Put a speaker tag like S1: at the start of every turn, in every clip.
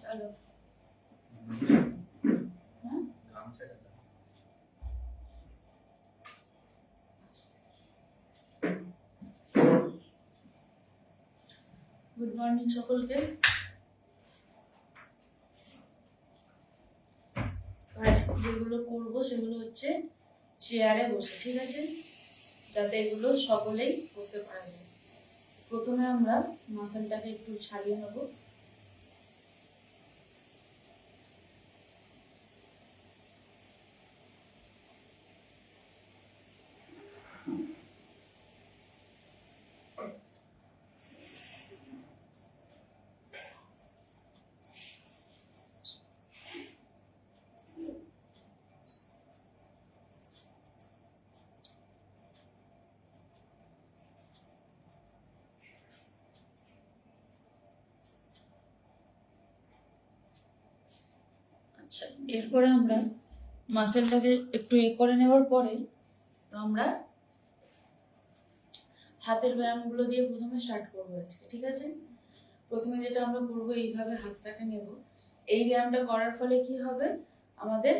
S1: Hello. হ্যাঁ, good morning সকলকে। আজ যেগুলো করব সেগুলো হচ্ছে চেয়ারে বসে, ঠিক আছে, যাতে এগুলো সকলেই করতে পারা যায়। প্রথমে আমরা মাসেলটাকে একটু ছাড়িয়ে নেব। আচ্ছা, এরপরে আমরা মাসেলটাকে একটু করে নেওয়ার পরে তো আমরা হাতের ব্যায়ামগুলো দিয়ে প্রথমে স্টার্ট করবো আজকে, ঠিক আছে। প্রথমে যেটা আমরা করবো, এইভাবে হাতটাকে নেব। এই ব্যায়ামটা করার ফলে কি হবে, আমাদের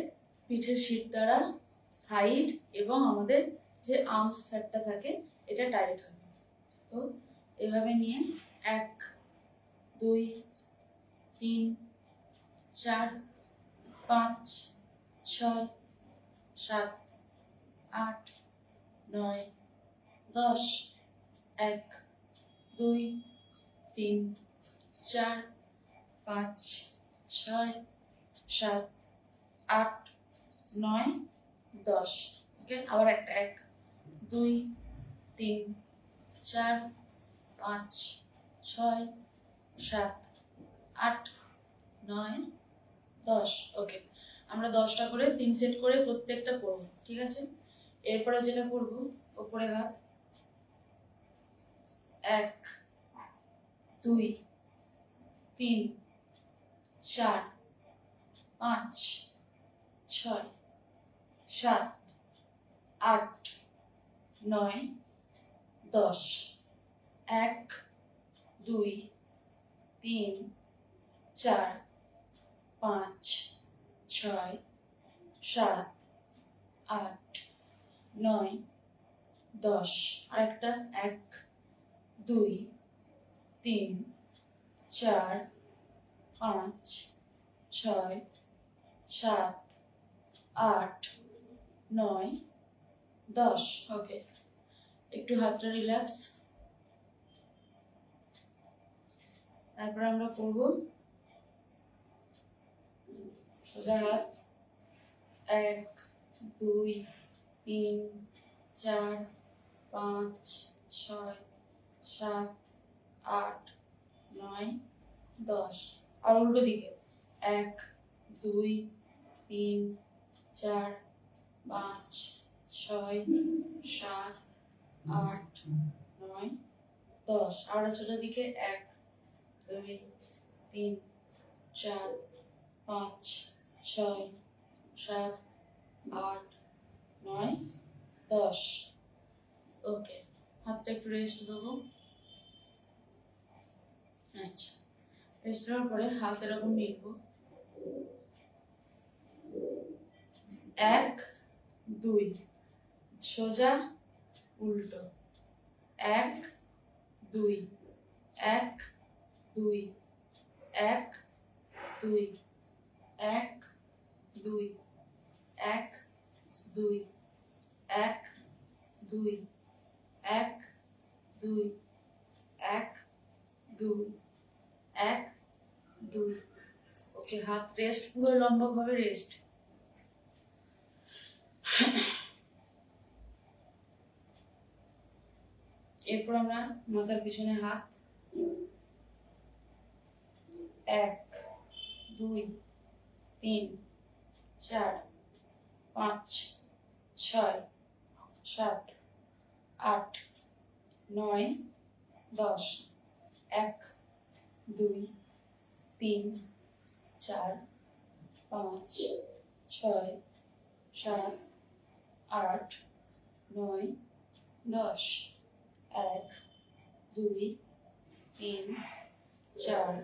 S1: পিঠের শিরদাঁড়া, সাইড এবং আমাদের যে আর্মস ফ্যাটটা থাকে এটা টাইট হবে। তো এভাবে নিয়ে 1 2 3 4 5 6 7 8 9 10 1 2 3 4 5 6 7 8 9 10। ওকে, আবার একটা 1 2 3 4 5 6 7 8 9 10। ওকে, আমরা 10টা করে 3 সেট করে প্রত্যেকটা করব, ঠিক আছে। এরপরে যেটা করব, উপরে হাত 1 2 3 4 5 6 7 8 9 10। 1 2 3 4 5 6 7 8 9 10। আরেকটা 1 2 3 4 5 6 7 8 9 10। ওকে, একটু হাতটা রিল্যাক্স। তারপর আমরা করব সোজা হাত 1 2 3 4 5 6 7 8 9 10। আর উল্টো দিকে 1 2 3 4 5 6 7 8 9 10। আর ছোট দিকে 1 2 3 4 5 6 7 8 9 10। ওকে, হাতটা একটু রেস্ট দেবো। আচ্ছা, রেস্ট দেওয়ার পরে হাত এরকম মিলবো। 1 2 সোজা উল্টো 1 2 1 2 1 2 1 2 1 2 1 2 1 2 1 2 1 2। ওকে, হাত রেস্ট, পুরো লম্বা ভাবে রেস্ট। এরপর আমরা মাথার পিছনে হাত 1 2 3 4 5 6 7 8 9 10। 1 2 3 4 5 6 7 8 9 10। 1 2 3 4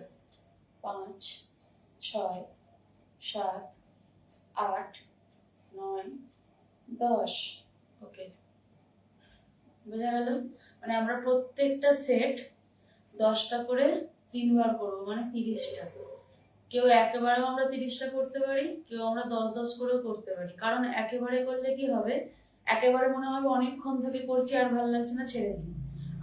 S1: 5 ছয়, সাত, আট, নয়, 10। ওকে, বোঝা গেল? মানে আমরা প্রত্যেকটা সেট 10টা করে 3বার করবো, মানে 30টা। কেউ একেবারেও আমরা 30টা করতে পারি, কেউ আমরা 10-10 করেও করতে পারি। কারণ একেবারে করলে কি হবে, একেবারে মনে হবে অনেকক্ষণ থেকে করছি আর ভালো লাগছে না, ছেড়ে দিই।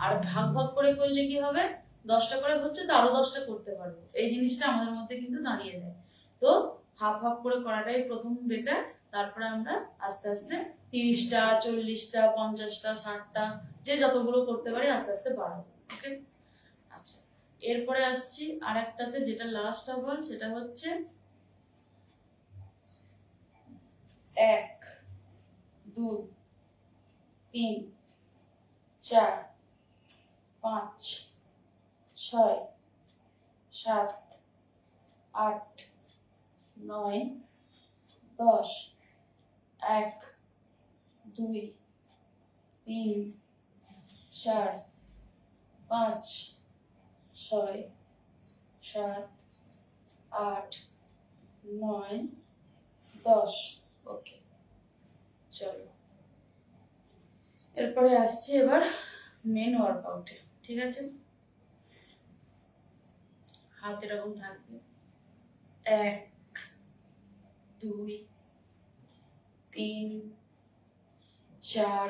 S1: আর ভাগ ভাগ করে করলে কি হবে, 10টা করে হচ্ছে তো আরো 10টা করতে পারবো, এই জিনিসটা আমাদের মধ্যে কিন্তু দাঁড়িয়ে যায়। তো হাফ হাফ করে করাটাই প্রথম বেটার। তারপরে আমরা আস্তে আস্তে 30টা, 40টা, 50টা, 60টা, যে যতগুলো করতে পারি আস্তে আস্তে বাড়াবো। ওকে, আচ্ছা। এরপরে আসছি আর একটাতে, যেটা লাস্ট অফ অল, সেটা হচ্ছে 1, 2, 3, 4, 5, 6, 7, 8, 9, 10। 1, 2, 3, 4, 5, 6, 7, 8, 9, 10। ওকে, চলো এরপরে আসছি এবার মেন ওয়ার্কআউটে। ঠিক আছে, হাত এরকম থাকবে। 1, 2, 3, 4,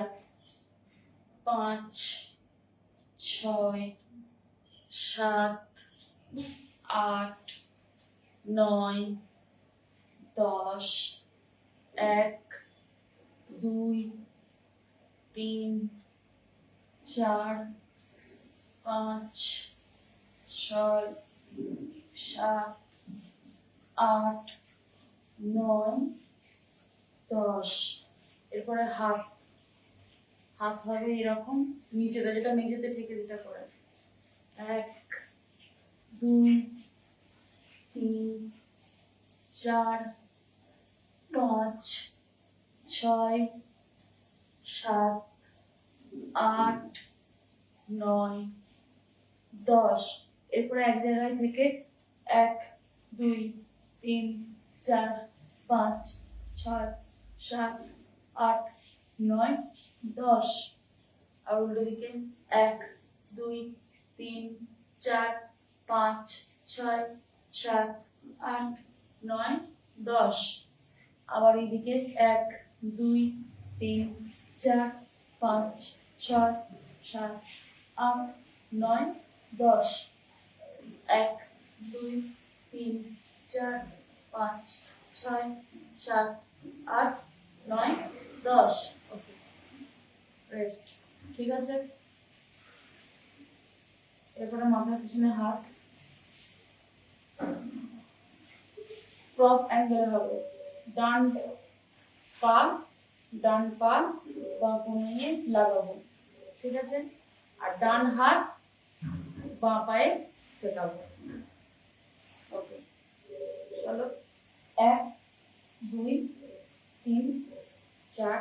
S1: 5, 6, 7, 8, 9, 10। 1, 2, 3, 4, 5, 6, 7, 8, 9, 10। এরপরে হাত হাত হবে এরকম নিচেতে, যেটা মেঝেতে থেকে যেটা করে। 1, 2, 3, 4, 5, 6, 7, 8, 9, 10। এরপরে এক জায়গায় থেকে 1, 2, 3, 4, 5, 6, 7, 8, 9, 10। আর উল্টো দিকে 1, 2, 3, 4, 5, 6, 7, 8, 9, 10। আবার এইদিকে 1, 2, 3, 4, 5, 6, 7, 8, 9, 10। 1, 2, 3, 4, 5, 6, 7, 8, 9, 10। ওকে, রেস্ট। ঠিক আছে, এরপরে মাথার পিছনে হাত, ক্রস অ্যাঙ্গেল হবে। ডান পা বা কোণে লাগাবো। ঠিক আছে, আর ডান হাত বাঁ পায়ে ঠেকাবো। ওকে, চলো। 1, 2, 3, 4,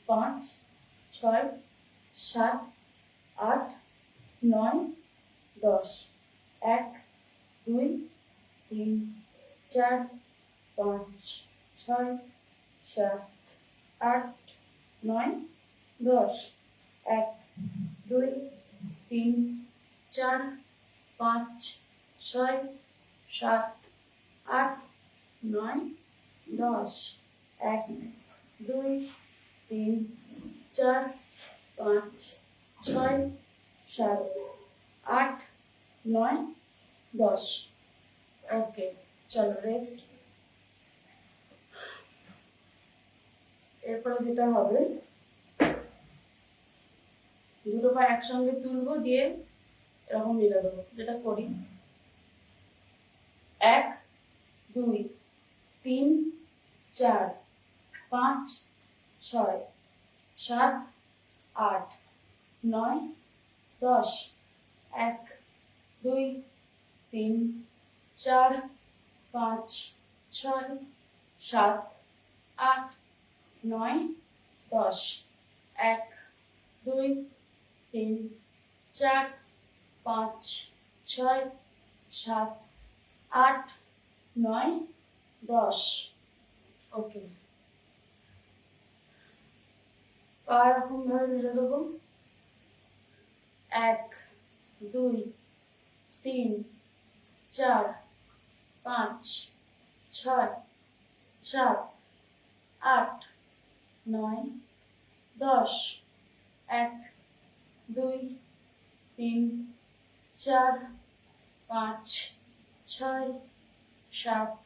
S1: 5, 6, 7, 8, 9, 10। 1, 2, 3, 4, 5, 6, 7, 8, 9, 10। 1, 2, 3, 4, 5, 6, 7, 8, 9, 10। 1, 2, 3, 4, 5, 6, 7, 8, 9, 10। ওকে, চলো রেস্ট। এরপরে যেটা হবে, দুটো পা একসঙ্গে তুলবো, দিয়ে এরকম মিলে দেবো, যেটা করি। 1, 2, 3, 4, 5, 6, 7, 8, 9, 10। 1, 2, 3, 4, 5, 6, 7, 8, 9, 10। 1, 2, 3, 4, 5, 6, 7, 8, 9, 10। ওকে, পা এরকম ভাবে মেলে দেবো। 1, 2, 3, 4, 5, 6, 7, 8, 9, 10। 1, 2, 3, 4, 5, 6, 7,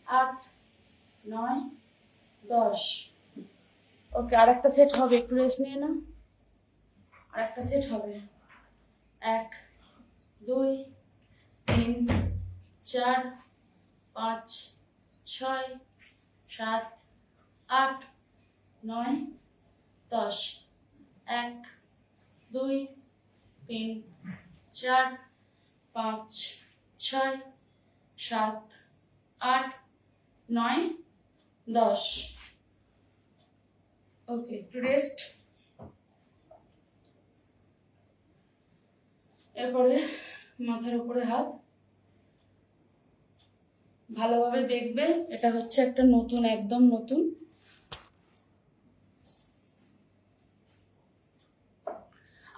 S1: 8, 9, 10। ওকে, আরেকটা সেট হবে, একটু রেস্ট নিয়ে না। আরেকটা সেট হবে। 1, 2, 3, 4, 5, 6, 7, 8, 9, 10। 1, 2, 3, 4, 5, 6, 7, 8, 9, 10। ওকে, একটু রেস্ট। এরপরে মাথার উপরে হাত। ভালোভাবে দেখবে, এটা হচ্ছে একটা নতুন, একদম নতুন।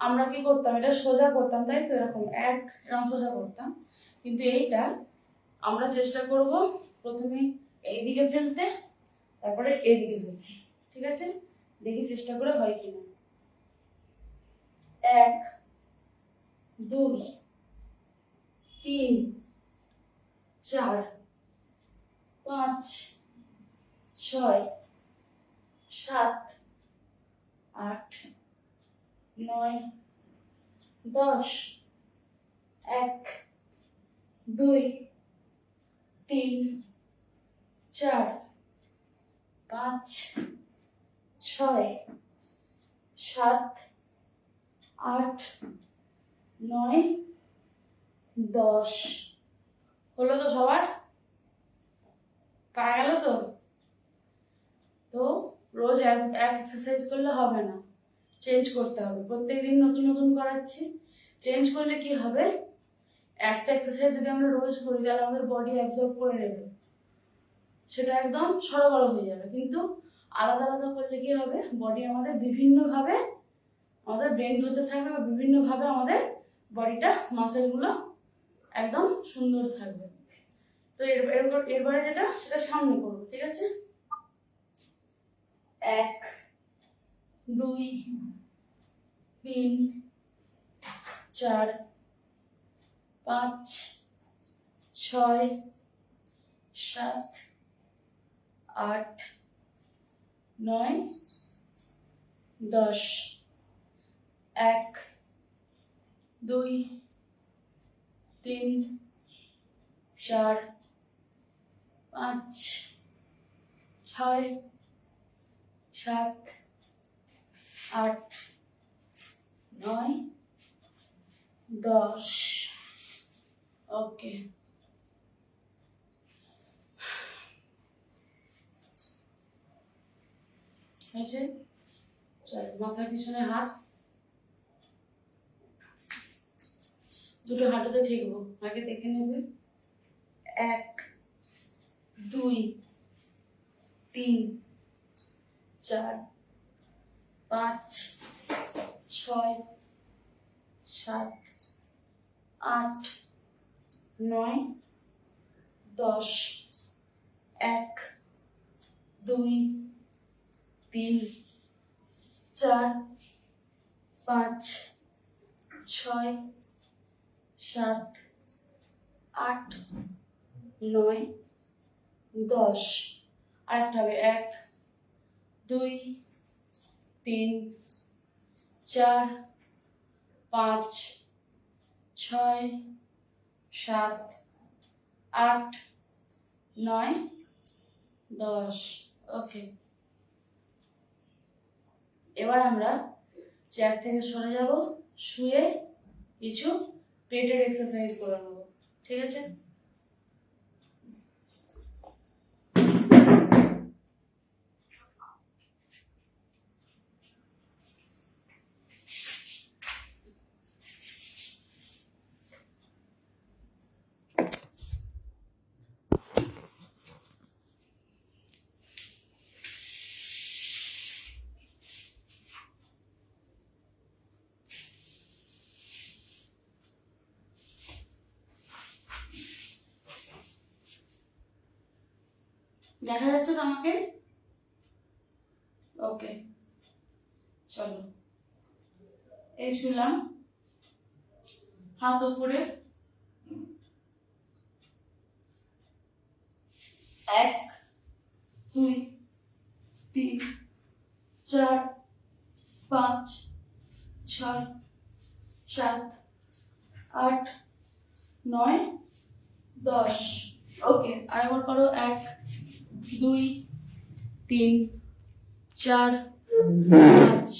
S1: আমরা কি করতাম, এটা সোজা করতাম, তাই তো, এরকম এরকম সোজা করতাম। কিন্তু এইটা আমরা চেষ্টা করব প্রথমে এইদিকে ফেলতে, তারপরে এইদিকে ফেলতে। ঠিক আছে, দেখি চেষ্টা করে হয় কিনা। 1, 2, 3, 4, 5, 6, 7, 8, 9, 10। 1, 2, 3, 4, 5, 6, 7, 8, 9, 10। হলো তো সবার? পারা গেল তো? তো রোজ এক এক্সারসাইজ করলে হবে না, চেঞ্জ করতে হবে। প্রত্যেকদিন নতুন নতুন করাচ্ছি। চেঞ্জ করলে কি হবে, একটা এক্সারসাইজ যদি আমরা রোজ করি তাহলে আমাদের বডি অ্যাবজর্ব করে নেবে, সেটা একদম সরগর হয়ে যাবে। কিন্তু আলাদা আলাদা করলে কি হবে, বডি আমাদের বিভিন্নভাবে আমাদের বেন্ড হতে থাকবে, বা বিভিন্নভাবে আমাদের বডিটা মাসেলগুলো একদম সুন্দর থাকবে। তো এরপরে যেটা, সেটা সামনে করবো। ঠিক আছে, 1, 2, 3, 4, 5, 6, 7, 8, 9, 10। 1, 2, 3, 4, 5, 6, 7, 8, 9, 10। ওকে, হয়েছে? চল, মাথার পিছনে হাত, দুটো হাঁটুতে ঠেকবো। আগে দেখে নেবে। 1, 2, 3, 4, 5, 6, 7, 8, 9, 10। 1, 2, 3, 4, 5, 6, 7, 8, 9, 10। আরেকটা হবে। 1, 2, 3, 4, 5, 6, 7, 8, 9, 10। ওকে, এবার আমরা চেয়ার থেকে সরে যাব, শুয়ে কিছু পেটের এক্সারসাইজ করে নেব। ঠিক আছে, দেখা যাচ্ছে তো আমাকে? ওকে, চলো এই শুলাম, হাত উপরে, 1 2 3 4 5 6 7 8 9 10। ওকে, আরেকবার করো। 1 2 3 4 5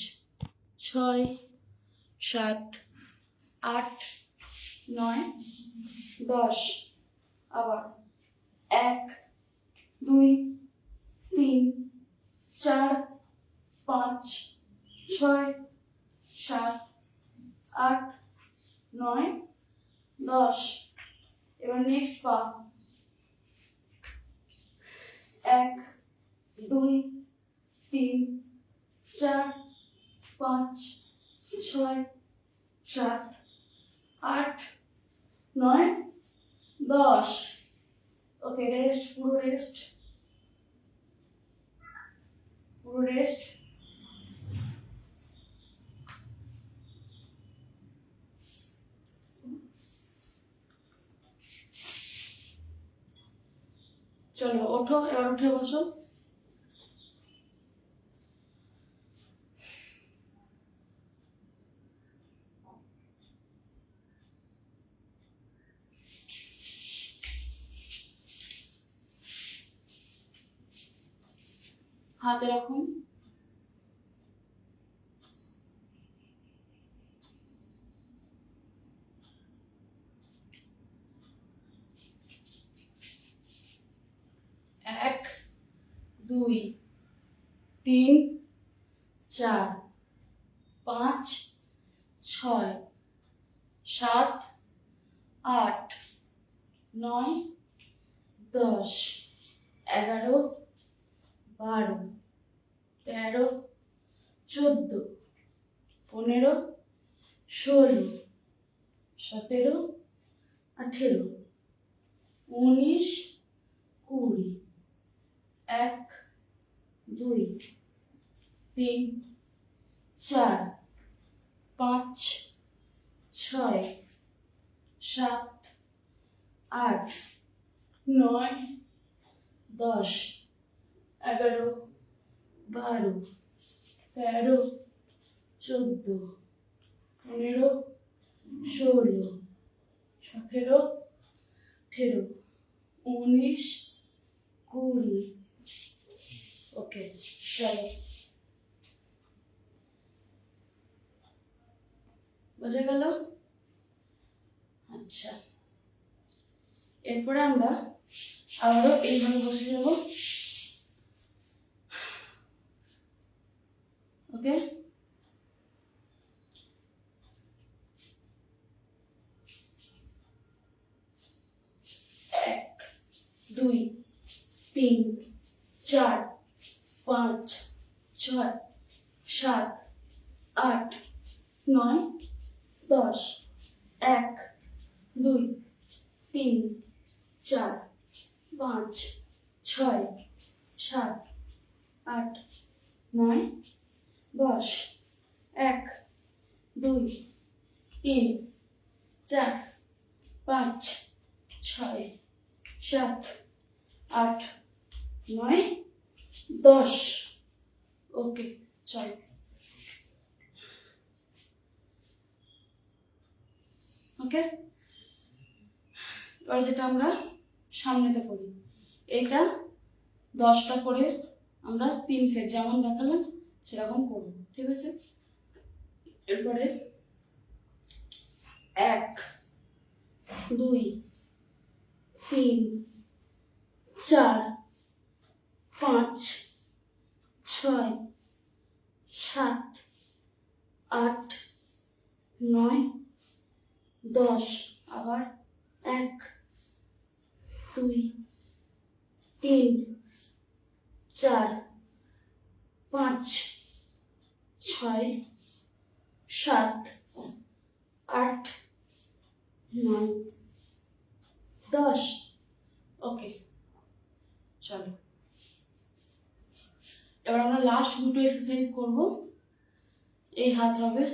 S1: 6 7 8 9 10। আবার 1 2 3 4 5 6 7 8 9 10। এবার নেক্সট পা। 1 2 3 4 5 6 7 8 9 10। ওকে, রেস্ট, পুরো রেস্ট, পুরো রেস্ট। চলো ওঠো, এবার উঠে বসো। হাতে রাখুন। এক 2 3 4 5 6 7 8 9 10 11 12 13 14 15 16 17 18 19 20। 1 2 3 4 5 6 7 8 9 10 11 12 13 14 15 16 17 18 19 20। ওকে, চলো, বোঝা গেল? আচ্ছা, এরপরে আমরা আবারও এইভাবে বসে যাব। ওকে, 1 2 3 4 5 6 7 8 9 10। 1 2 3 4 5 6 7 8 9 10। 1 2 3 4 5 6 7 8 9 10। ওকে, চলো। ওকে, এবার যেটা আমরা সামনেতে করি, এটা 10টা করে আমরা 3 সেট যেমন দেখালাম সেরকম করব, ঠিক আছে? এরপরে 1 2 3 4 5 6 7 8 9 10। আবার 1 2 3 4 5 6 7 8 9 10। ওকে, চলো এবার আমরা লাস্ট দুটো এক্সারসাইজ করব। এই হাত হবে,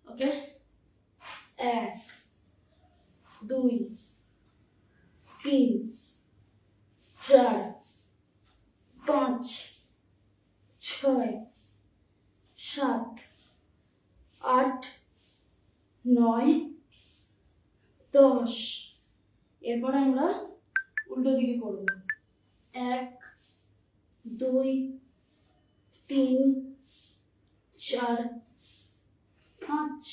S1: ওকে? 1 2 3 4 5 6 7 8 9 10। এরপর আমরা উল্টো দিকে করব। 1 2 3 4 5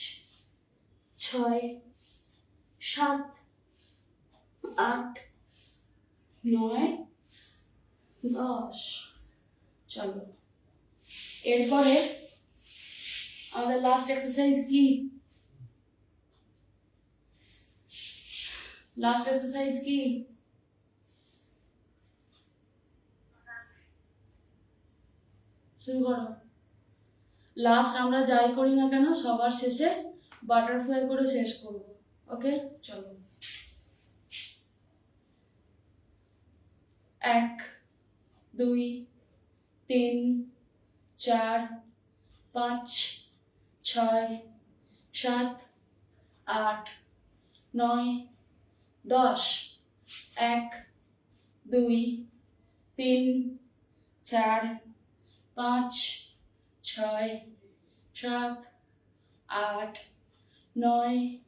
S1: 6 7 8 9 10। চলো, এরপরে আমাদের লাস্ট এক্সারসাইজ কি? লাস্ট এক্সারসাইজ কি? শুরু করো। লাস্ট আমরা যাই করি না কেন সবার শেষে বাটারফ্লাই করে শেষ করব, ওকে? চলো, 1 2 3 4 5 6 7 8 9 10। 1 2 3 4 5 6 7 8 9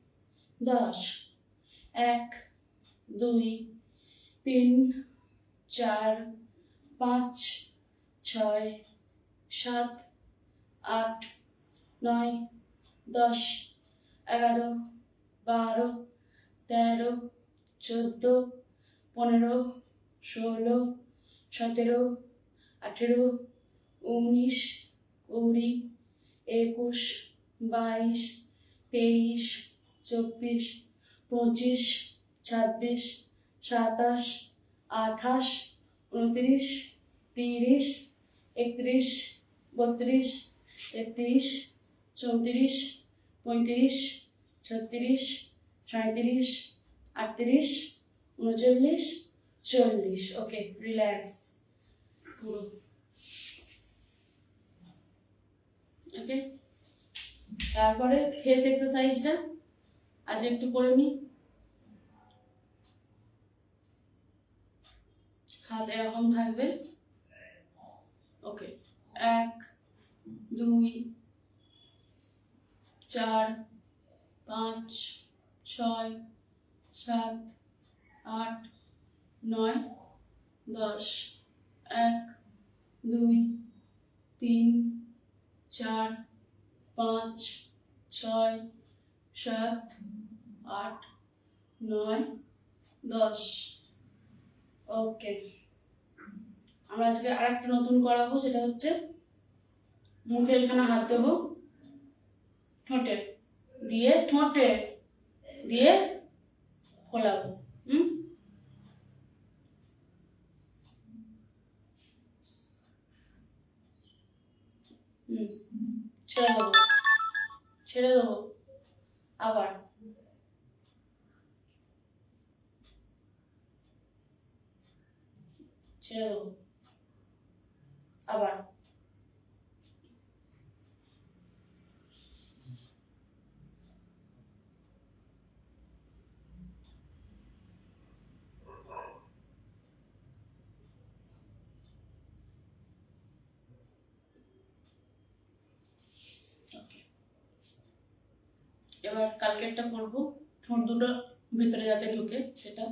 S1: 10। 1 2 3 4 5 6 7 8 9 10 11 12 13 14 15 16 17 18 19 20 21 22 23 24 25 26 27 28 29 30 31 32 33 34 35 36 37 38 39 40। ওকে, রিল্যাক্স পুরো, ওকে? তারপরে ফেস এক্সারসাইজটা আজ একটু করে নিই। হাত এরকম থাকবে, ওকে? 1 2 4 5 6 7 8 9 10। 1 2 3 4 5 6 7 8 9 10। ওকে, আমরা আজকে আরেকটা নতুন করাবো, সেটা হচ্ছে মুখে এখানে হাত দেবো, ঠোঁটে দিয়ে ফোলাবো। ছেড়ে দেবো আবার, ছেড়ে দেবো আবার। এবার কালকেরটা করবো, ঠোঁট দুটো ভেতরে যাতে ঢুকে সেটা।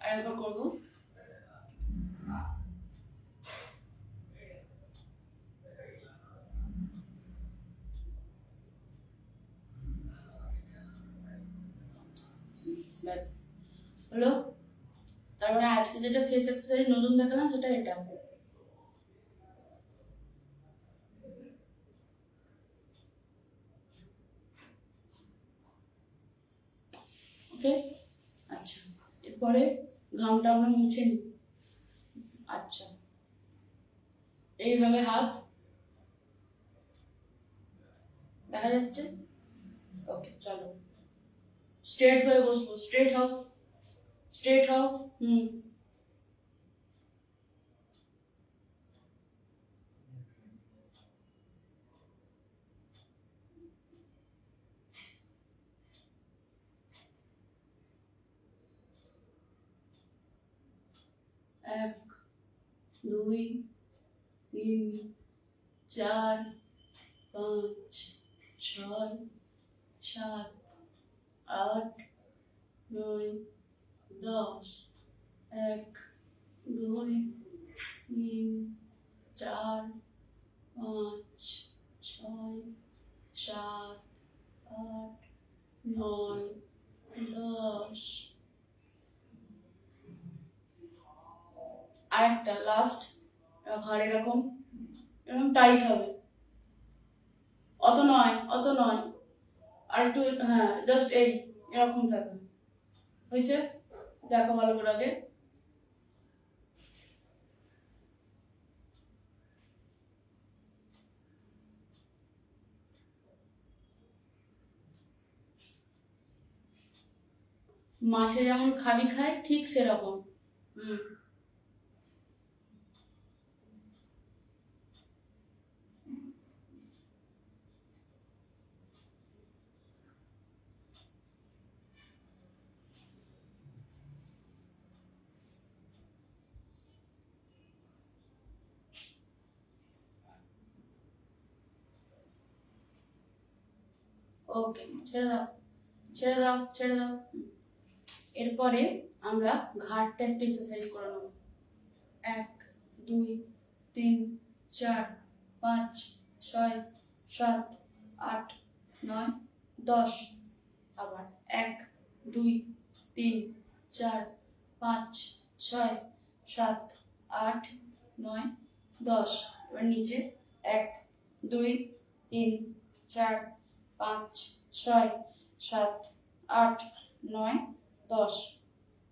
S1: আর একবার করবো। ব্যাস হলো। তার মানে আজকে যেটা ফেস এক্সারসাইজ নতুন দেখালাম সেটা এটা। ওকে, আচ্ছা এরপরে ঘামটা আমরা মুছে নিই। আচ্ছা এইভাবে হাত দেখা যাচ্ছে। ওকে চলো স্ট্রেট হয়ে বসবো, স্ট্রেট হও, স্ট্রেট হও। এক, দুই, তিন, চার, পাঁচ, ছয়, সাত, আট, নয়, 10। এক, দুই, তিন, চার, পাঁচ, ছয়, সাত, আট, নয়, 10। আরেকটা লাস্ট, ঘাড় এরকম এরকম টাইট হবে, অত নয়, অত নয়, আর একটু, হ্যাঁ জাস্ট এই এরকম থাকবে। হয়েছে? দেখো ভালো করে আগে। মাছে যেমন খাবি খায় ঠিক সেরকম। ওকে ছেড়ে দাও, ছেড়ে দাও, ছেড়ে দাও। এরপরে আমরা ঘাড়টা একটু এক্সারসাইজ করে নেব। 1, 2, 3, 4, 5, 6, 7, 8, 9, 10। আবার 1, 2, 3, 4, 5, 6, 7, 8, 9, 10। এবার নিচে 1, 2, 3, 4, 5, 6, 7, 8, 9, 10।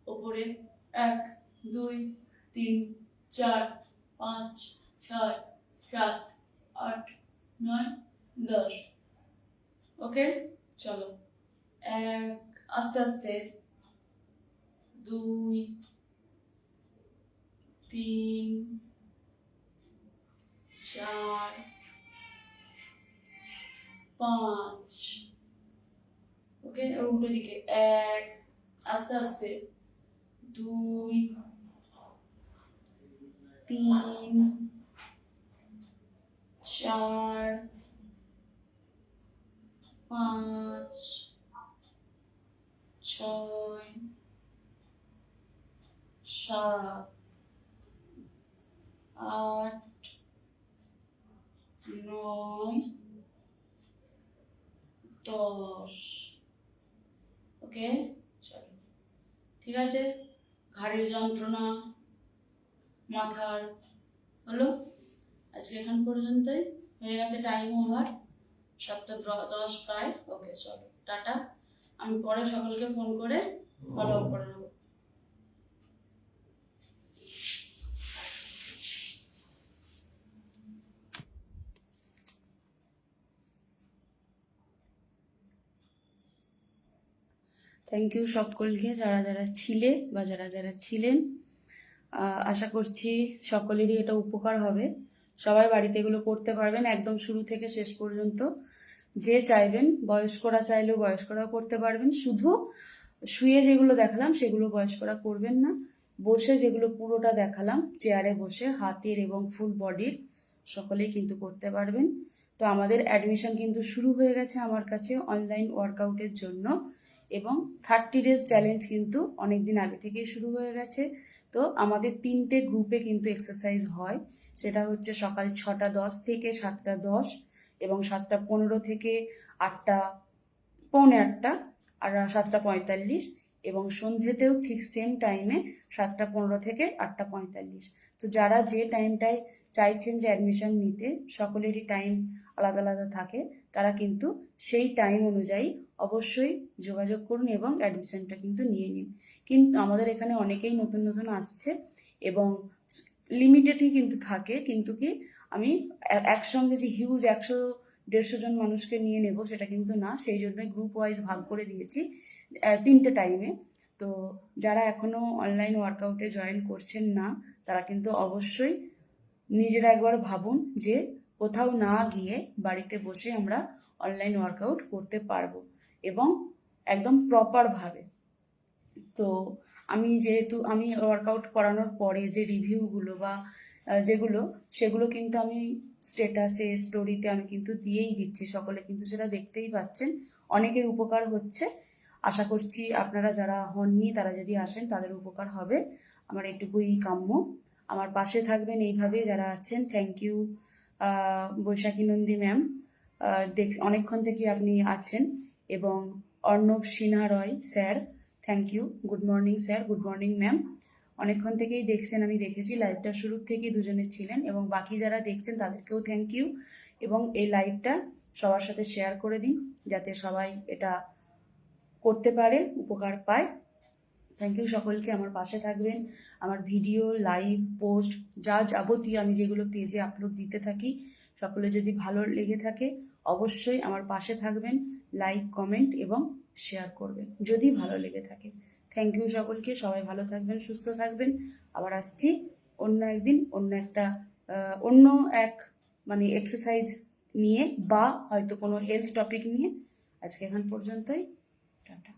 S1: উপরে 1, 2, 3, 4, 5, 6, 7, 8, 9, 10। ওকে চলো এক, আস্তে আস্তে 2, 3, 4, 5। ওকে উল্টো দিকে 1, আস্তে আস্তে 2, 3, 4, 5, 6, 7, 8, 9, 10। ওকে চলো ঠিক আছে। ঘাড়ের যন্ত্রণা, মাথার হলো, আজকে এখান পর্যন্তই হয়ে গেছে, টাইম ওভার 7:10 প্রায়। ওকে চলো টাটা, আমি পরে সকলকে ফোন করে ফলো আপ করে নেবো। থ্যাংক ইউ সকলকে যারা যারা ছিলে বা যারা যারা ছিলেন। আশা করছি সকলেরই এটা উপকার হবে, সবাই বাড়িতে এগুলো করতে পারবেন একদম শুরু থেকে শেষ পর্যন্ত। যে চাইবেন, বয়স্করা চাইলেও বয়স্করাও করতে পারবেন, শুধু শুয়ে যেগুলো দেখালাম সেগুলো বয়স্করা করবেন না, বসে যেগুলো পুরোটা দেখালাম চেয়ারে বসে হাতের এবং ফুল বডির সকলেই কিন্তু করতে পারবেন। তো আমাদের অ্যাডমিশন কিন্তু শুরু হয়ে গেছে আমার কাছে অনলাইন ওয়ার্কআউটের জন্য, এবং 30 ডেজ চ্যালেঞ্জ কিন্তু অনেক দিন আগে থেকেই শুরু হয়ে গেছে। তো আমাদের 3টে গ্রুপে কিন্তু এক্সারসাইজ হয়, সেটা হচ্ছে সকাল 6:10 থেকে 7:10 এবং 7:15 থেকে 8:00, পৌনে 8টা, আর 7:45,
S2: এবং সন্ধ্যেতেও ঠিক সেম টাইমে 7টা 15 থেকে 8টা 45। তো যারা যে টাইমটায় চাইছেন যে অ্যাডমিশন নিতে, সকলেরই টাইম আলাদা আলাদা থাকে, তারা কিন্তু সেই টাইম অনুযায়ী অবশ্যই যোগাযোগ করুন এবং অ্যাডমিশনটা কিন্তু নিয়ে নিন। কিন্তু আমাদের এখানে অনেকেই নতুন নতুন আসছে এবং লিমিটেডই কিন্তু থাকে, কিন্তু কি আমি একসঙ্গে যে হিউজ 100-150 জন মানুষকে নিয়ে নেব সেটা কিন্তু না, সেই জন্যই গ্রুপ ওয়াইজ ভাগ করে দিয়েছি 3টে টাইমে। তো যারা এখনো অনলাইন ওয়ার্কআউটে জয়েন করছেন না, তারা কিন্তু অবশ্যই নিজেরা একবার ভাবুন যে কোথাও না গিয়ে বাড়িতে বসে আমরা অনলাইন ওয়ার্কআউট করতে পারবো এবং একদম প্রপারভাবে। তো যেহেতু আমি ওয়ার্কআউট করানোর পরে যে রিভিউগুলো বা যেগুলো, সেগুলো কিন্তু আমি স্টেটাসে, স্টোরিতে আমি কিন্তু দিয়েই দিচ্ছি, সকলে কিন্তু সেটা দেখতেই পাচ্ছেন। অনেকের উপকার হচ্ছে, আশা করছি আপনারা যারা হননি তারা যদি আসেন তাদের উপকার হবে, আমার এটুকুই কাম্য। আমার পাশে থাকবেন এইভাবে যারা আছেন। Thank you Baishakhi Nandi ma'am, অনেকক্ষণ থেকে আপনি আছেন, এবং Arnab Sinha Roy sir, thank you. Good morning sir, good morning ma'am. অনেকক্ষণ থেকেই দেখছেন, আমি দেখেছি লাইভটা শুরুর থেকেই দুজনে ছিলেন, এবং বাকি যারা দেখছেন তাদেরকেও থ্যাংক ইউ। এবং এই লাইভটা সবার সাথে শেয়ার করে দিন যাতে সবাই এটা করতে পারে, উপকার পায়। থ্যাংক ইউ সকলকে। আমার পাশে থাকবেন, আমার ভিডিও, লাইভ, পোস্ট যা যাবতীয় আমি যেগুলো পেজে আপলোড দিতে থাকি, সকলে যদি ভালো লেগে থাকে অবশ্যই আমার পাশে থাকবেন, লাইক, কমেন্ট এবং শেয়ার করবেন যদি ভালো লেগে থাকে। থ্যাংক ইউ সকলকে, সবাই ভালো থাকবেন, সুস্থ থাকবেন। আবার আসছি অন্য একদিন অন্য এক এক্সারসাইজ নিয়ে বা হয়তো কোনো হেলথ টপিক নিয়ে। আজকে এখন পর্যন্তই, টাটা।